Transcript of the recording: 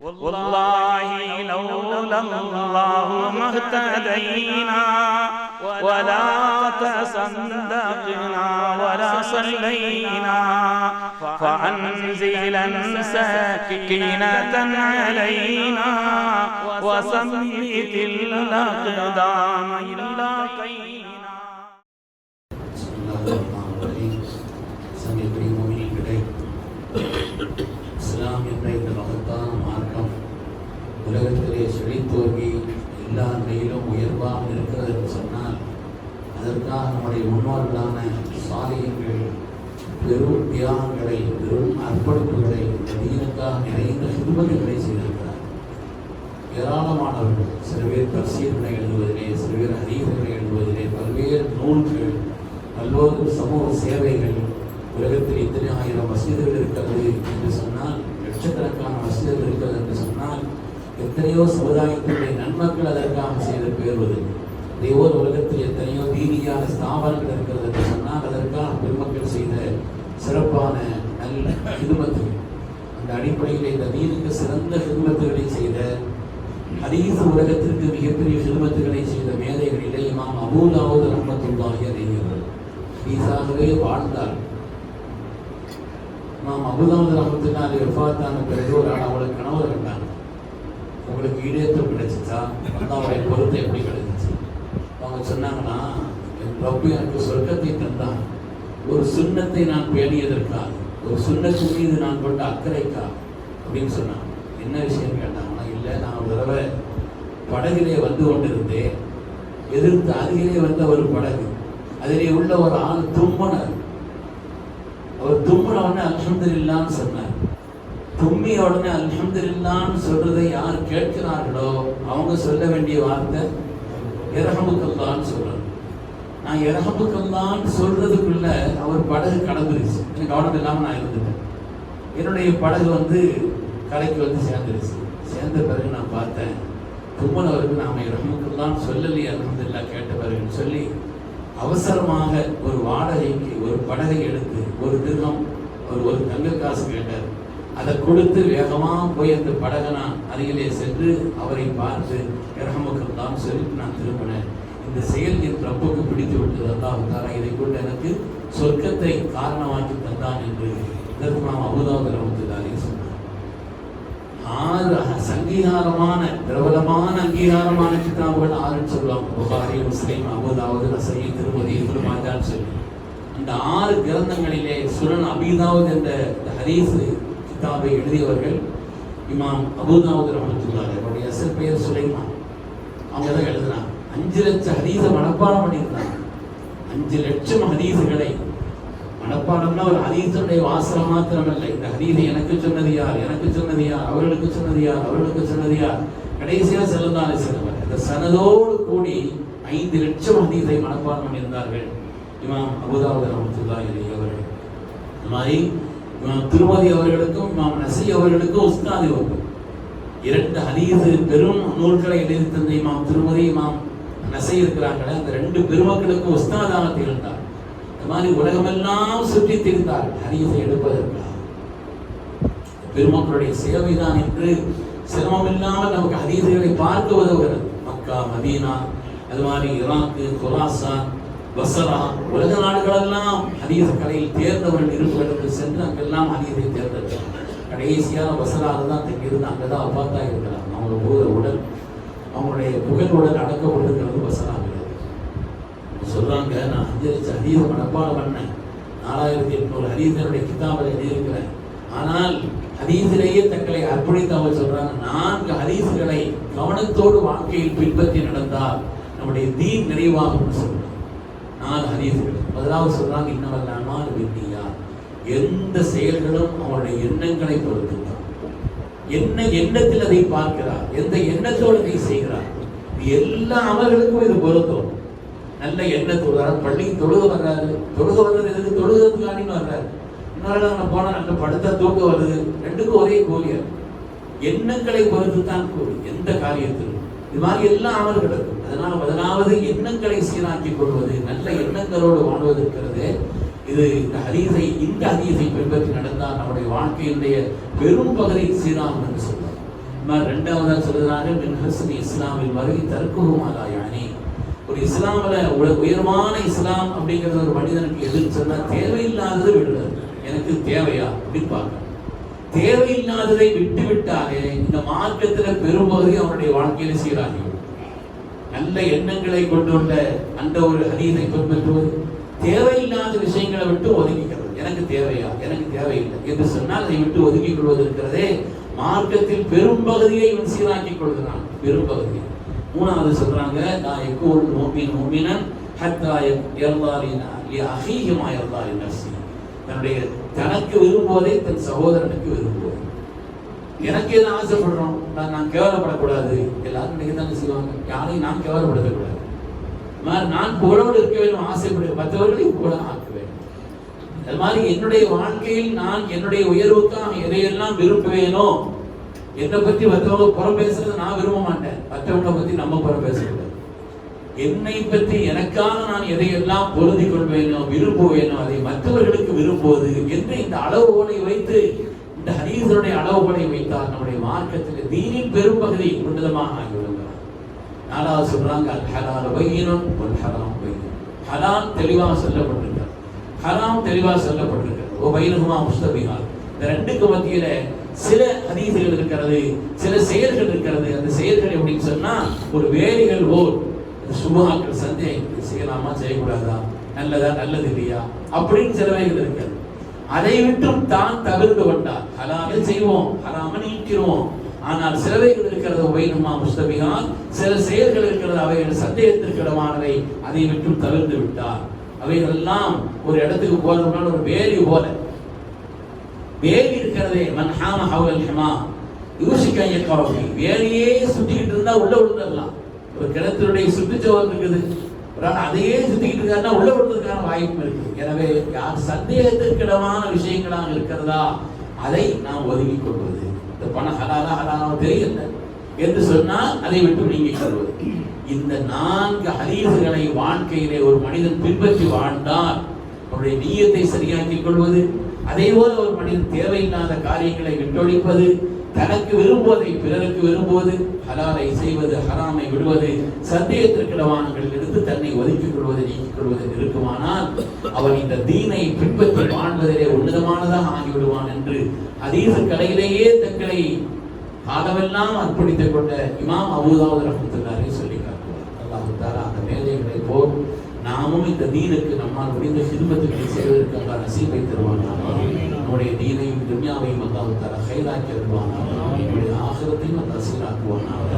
والله لولا الله ما اهتدينا ولا تصدقنا ولا صلينا فأنزلا سكينة علينا وثبت الأقدام إلا قينا. இஸ்லாம் என்ற இந்த மகத்தான மார்க்கம் உலகத்திலே செழித்தோங்கி எல்லா நிலையிலும் உயர்வாக இருக்கிறது என்று சொன்னால் அதற்காக நம்முடைய முன்னோர்களான சாலிஹீன்கள் பெரும் தியாகங்களை பெரும் அர்ப்பணிப்புகளை தீனுக்காக நிறைந்த ஹிதுமத்துகளை செய்திருக்கிறார். ஏராளமானவர்கள் சில பேர் தஃசீர்களை எழுதுவதிலே, சில பேர் ஹதீஸ்களை எழுதுவதிலே, பல்வேறு நூல்கள், பல்வேறு சமூக சேவைகள். உலகத்தில் இத்தனை ஆயிரம் மஸ்ஜிதுகள் இருக்கிறது என்று சொன்னால், லட்சக்கணக்கான மஸ்ஜிதுகள் இருக்கிறது என்று சொன்னால், எத்தனையோ சமுதாயத்தினுடைய நன்மக்கள் அதற்காக செய்து பெறுவது. இதேபோல் உலகத்தில் எத்தனையோ தீனியான ஸ்தாபனங்கள் இருக்கிறது என்று சொன்னால் அதற்காக பெருமக்கள் செய்த சிறப்பான நல்ல ஹிதுமத்துகள். அந்த அடிப்படையில் இந்த தீனுக்கு சிறந்த ஹிதுமத்துகளை செய்த, ஹதீஸ் உலகத்திற்கு மிகப்பெரிய ஹிதுமத்துகளை செய்த மேதைகளிலே இமாம் அபூ தாவூத் ரஹ்மத்துல்லாஹி அலைஹி ஹதீஸாகவே வாழ்ந்தார். இமாம் அபூ தாவூத் ரஹ்மத்துல்லாஹி வஃபாத்தான பிறகு ஒரு ஆள் அவளுக்கு கணவர் கண்டாங்க. உங்களுக்கு ஈடேற்றம் கிடைச்சிச்சா, அல்லாஹ்வுடைய பொருத்தம் எப்படி கிடைச்சிச்சு? அவங்க சொன்னாங்கன்னா, என் ரப்பு எனக்கு சொர்க்கத்தை தந்தான் ஒரு சுன்னத்தை நான் பேணியதற்காக, ஒரு சுன்னத்தின் மீது நான் கொண்ட அக்கறைக்கா அப்படின்னு சொன்னாங்க. என்ன விஷயம் கேட்டாங்கன்னா, இல்லை நான் ஒரு தடவை படகிலே வந்து கொண்டிருந்தேன், எதிர்த்து அருகிலே வந்த ஒரு படகு, அதிலே உள்ள ஒரு ஆள் தும்பினார். அவர் தும்பின உடனே அல்ஹம்துலில்லாஹ்னு சொன்னார். தும்மிய உடனே அல்ஹம்துலில்லாஹ்னு சொல்றதை யார் கேட்கிறார்களோ அவங்க சொல்ல வேண்டிய வார்த்தை இரஹமுக்கல்லாஹ்னு சொல்றாங்க. நான் இரஹமுக்கல்லாஹ்னு சொல்றதுக்குள்ள அவர் படகு கடந்துருச்சு. எனக்கு கவனம் இல்லாமல் நான் இருந்துட்டேன். என்னுடைய படகு கரைக்கு சேர்ந்துருச்சு. சேர்ந்த பிறகு நான் பார்த்தேன், தும்மனவருக்கு நாம இரஹமுக்கல்லாஹ்னு சொல்லலையே அல்ஹம்துலில்லாஹ் கேட்ட பிறகுன்னு சொல்லி அவசரமாக ஒரு வாடகைக்கு ஒரு படகை எடுத்து ஒரு திர்ஹம் ஒரு தங்க காசு கேட்டார். அதை கொடுத்து வேகமாக போய் அந்த படகனா அருகிலே சென்று அவரை பார்த்து இரஹமுக்கல்லாஹ்னு சொல்லிட்டு நான் திரும்பினேன். இந்த செயல் என் ரப்புக்கு பிடித்து விட்டது. அல்லாஹ் தஆலா இதை கொண்டு எனக்கு சொர்க்கத்தை காரணமாக்கி தந்தான் என்று இதற்கு நாம் அபூ தாவூத் ரஹ்மத்துல்லாஹி சொன்னார். 6 அங்கீகாரமான பிரபலமான அங்கீகாரமான கிதாபுகள் 6 சொல்லுவாங்க. புகாரி, முஸ்லிம், அபூ தாவூத், நஸஈ, திருமதி, இப்னு மாஜான்னு சொல்லி அந்த 6 கிரந்தங்களிலே சுனன் அபீ தாவூத் என்ற ஹதீஸ் கிதாபை எழுதியவர்கள் இமாம் அபூ தாவூத் ரஹ்மத்துல்லாஹி. அவருடைய அசல் பெயர் சுலைமான். அவங்க தான் எழுதுனாங்க. 5 லட்சம் ஹதீஸை மனப்பாடம் பண்ணியிருந்தாங்க. 5 லட்சம் ஹதீஸுகளை மனப்பாடம்னா ஒரு ஹதீஸுடைய வாசகம் மாத்திரமல்ல. இந்த ஹதீஸை எனக்கு சொன்னது யார், எனக்கு சொன்னது யார், அவர்களுக்கு சொன்னது யார், அவர்களுக்கு சொன்னது யார், கடைசியாக செல்லந்தாலே செல்லுவார். இந்த சனதோடு கூடி 5 லட்சம் ஹதீஸை மனப்பாடம் பண்ணியிருந்தார்கள் இமாம் அபூ தாவூத் ரஹ்மத்துல்லாஹி அவர்கள். இந்த மாதிரி திருமதி அவர்களுக்கும் இமாம் நஸீ அவர்களுக்கும் உஸ்தாத் இவர்கள். 2 ஹதீஸ் பெரும் நூல்களை எழுதி தந்த இமாம் திருமதி, இமாம் நஸீ இருக்கிறாங்களே, அந்த 2 பெருமக்களுக்கும் உஸ்தாதாக திகழ்ந்தார். இந்த மாதிரி உலகமெல்லாம் சுற்றி திரிந்தார் ஹதீஸை எடுப்பதற்காக. பெருமக்களுடைய சேவைதான் என்று சிரமம் இல்லாமல் நமக்கு ஹதீஸுகளை பார்க்க உதவுகிறது. மக்கா, மதீனா, அது மாதிரி ஈராக்கு, குராசான், பஸ்ரா, உலக நாடுகளெல்லாம் ஹதீஸ் கலையில் தேர்ந்தவர்கள் இருப்பதற்கு சென்று அங்கெல்லாம் ஹதீஸை தேர்ந்தெடுத்தார். கடைசியாக பஸ்ராவில் தான் தங்கியிருந்து அங்கே தான் அப்பாத்தா இருக்கிறார். அவங்களோட உடல், அவங்களுடைய புகழுடன் அடக்கப்பட்டிருக்கிறது பஸ்ராவில். சொல்றாங்க, நான் 5 லட்சம் ஹதீஸை மனப்பாடம் பண்ணேன், 4800 ஹதீஸனுடைய கிதாபை எழுதியிருக்கிறேன். ஆனால் ஹதீஸிலேயே தங்களை அர்ப்பணித்து அவர் சொல்றாங்க, 4 ஹதீஸ்களை கவனத்தோடு வாழ்க்கையில் பின்பற்றி நடந்தால் நம்முடைய தீன் நிறைவாகும் சொல்றாங்க. 4 ஹதீஸ்கள். முதலாவது சொல்றாங்க, இன்னவல் அமால் பின்னியாத், எந்த செயல்களும் அவருடைய எண்ணங்களை பொறுத்துதான். என்ன எண்ணத்தில் அதை பார்க்கிறார், எந்த எண்ணத்தோடு அதை செய்கிறார், எல்லா அமல்களுக்கும் இது பொருத்தும். நல்ல எண்ணத்தோடு பள்ளி தொழுக வர்றாரு, தொழுக வர்றது எதுக்கு, தொழுகிறதுக்காண்டின்னு வர்றாரு. இன்னொரு நாங்கள் போனால் நல்ல படுத்த தூக்க வருது, 2க்கும் ஒரே கூலியர். எண்ணங்களை பொறுத்து தான் கூலி எந்த காரியத்திலும். இது மாதிரி எல்லா அமல்களுக்கும். அதனால் முதலாவது எண்ணங்களை சீராக்கிக் கொள்வது, நல்ல எண்ணங்களோடு வாழ்வது இருக்கிறது. இது இந்த ஹதீஸை பின்பற்றி நடந்தால் நம்முடைய வாழ்க்கையினுடைய பெரும் பகுதி சீராகும் என்று சொல்றார். ரெண்டாவதா சொல்றாங்க மின் ஹஸ்னி இஸ்லாமில் மருவி தர்க்குஹுமாலா யானி. ஒரு இஸ்லாமில் உயர்வான இஸ்லாம் அப்படிங்கிறது ஒரு மனிதனுக்கு எதுன்னு சொன்னா தேவையில்லாததை விடுறது. எனக்கு தேவையா அப்படின்னு பார்க்க, தேவையில்லாததை விட்டு விட்டாலே இந்த மார்க்கத்துல பெரும்பகுதி அவனுடைய வாழ்க்கையில சீராகிவிடும். நல்ல எண்ணங்களை கொண்டுள்ள அந்த ஒரு ஹதீஸை பின்பற்றுவது, தேவையில்லாத விஷயங்களை விட்டு ஒதுக்கிக்கிறது. எனக்கு தேவையா, எனக்கு தேவையில்லை என்று சொன்னால் அதை விட்டு ஒதுக்கிக் கொள்வது இருக்கிறதே, மார்க்கத்தில் பெரும்பகுதியை இவன் சீராக்கிக் கொள்கிறான். பெரும்பகுதி. மூணாவது சொல்றாங்க நான் எக்கூல் முஃமின் முஃமினன் ஹத்தா யர்தா லி அஹீஹி மா யர்தா லி நஃப்ஸி. தன்னுடைய தனக்கு விரும்புவதை தன் சகோதரனுக்கு விரும்புவது. எனக்கு எது ஆசைப்படுறோம், நான் கேவலப்படக்கூடாது. எல்லாரும் நினைக்கத்தானே செய்வாங்க, யாரையும் நான் கேவலப்படுத்தக்கூடாது. நான் புகழோடு இருக்க வேண்டும் ஆசைப்படுவேன், மற்றவர்களையும் புகழ ஆக்க வேண்டும். அது மாதிரி என்னுடைய வாழ்க்கையில் நான் என்னுடைய உயர்வுக்காக எதையெல்லாம் விரும்புவேனோ, என்னை பற்றி மற்றவங்க புறம் பேசுறது நான் விரும்ப மாட்டேன். மற்றவங்களை பற்றி நம்ம புறம் பேசக்கூடாது. என்னை பற்றி எனக்காக நான் எதையெல்லாம் பொருந்தி கொள்வேனோ விரும்புவேனோ அதை மற்றவர்களுக்கு விரும்புவது என்று இந்த அளவுகோலை வைத்து, இந்த ஹதீஸுடைய அளவுகோலை வைத்தால் நம்முடைய மார்க்கத்தில் தீனின் பெரும்பகுதி உன்னதமாக ஆகிவிடுகிறார். நாலாவது சொல்றாங்க அல் ஹலால் பையினுன் வல் ஹராம் பையின். ஹலால் தெளிவாக சொல்லப்பட்டிருக்கிறது, ஹராம் தெளிவாக சொல்லப்பட்டிருக்கிறது. ஓ பைனஹுமா முஸ்தபிஹாத். இந்த ரெண்டுக்கு மத்தியில சில ஹதீஸுகள் இருக்கிறது, சில செயல்கள் இருக்கிறது. அந்த செயல்கள் எப்படின்னு சொன்னா ஒரு வேலிகள் போல் சுபஹாக்கள், சந்தேகம் செய்யலாமா செய்யக்கூடாதா, நல்லதா நல்லது இல்லையா அப்படின்னு சிலவைகள் இருக்கிறது. அதை விட்டும் தான் தவிர்த்து கொண்டால் ஹலாலை செய்வோம், ஹராம நீக்கிறோம். ஆனால் சிலவைகள் இருக்கிறது உபைனுமா முஸ்தபிஹாத், சில செயல்கள் இருக்கிறது அவைகள் சந்தேகத்திற்கிடமானவை, அதை விட்டும் தவிர்த்து விட்டார். அவைகள் எல்லாம் ஒரு இடத்துக்கு போறதுனால ஒரு வேலி போல, வேலி இருக்கிறதே மன்ஹாம ஹவுல் ஹிமா யூசிக்க யக்ரபி. வேலியே சுத்திக்கிட்டு இருந்தா உள்ள விழுந்துடலாம். ஒரு கிணத்தினுடைய சுற்றுச்சோர் இருக்குது, அதையே சுத்திக்கிட்டு இருக்காருன்னா உள்ள விழுறதுக்கான வாய்ப்பு இருக்கு. எனவே யார் சந்தேகத்திற்கிடமான விஷயங்களாக இருக்கிறதா அதை நாம் ஒதுக்கிக் கொள்வது. இந்த பணம் ஹலாலா ஹலாலா தெரியல என்று சொன்னால் அதை விட்டு நீங்கிக் கொள்வது. இந்த 4 ஹதீஸுகளை வாழ்க்கையிலே ஒரு மனிதன் பின்பற்றி வாழ்ந்தால் அவருடைய நீயத்தை சரியாக்கிக் கொள்வது, அதே போல ஒரு மனிதன் தேவையில்லாத காரியங்களை விட்டொழிப்பது, தனக்கு விரும்புவதை பிறருக்கு விரும்புவது, ஹலாலை செய்வது, ஹராமை விடுவது, சந்தேகத்திற்கிடமானங்களில் இருந்து தன்னை ஒதுக்கிக் கொள்வது, நீக்கிக் கொள்வது இருக்குமானால் அவன் இந்த தீனை பின்பற்றி வாழ்வதிலே உன்னதமானதாக ஆகிவிடுவான் என்று ஹதீஸ் கலையிலேயே தங்களை காலமெல்லாம் அர்ப்பணித்துக் கொண்ட இமாம் அபூதாவூத் ரஹ்மத்துல்லாஹி சொல்லி காட்டுவார். அல்லாஹ் தஆலா அந்த மேதைகளை போல் நாமும் இந்த தீனுக்கு நம்மால் முடிந்த ஹிதமத்துகளை செய்வதற்கு அல்லாஹ் நசீபை தருவானாக. நம்முடைய தீனையும் துன்யாவையும் அல்லாஹ் தஆலா கைராக்கி தருவானாக. நம்முடைய ஆகிரத்தையும் அல்லாஹ் சீராக்குவானாக.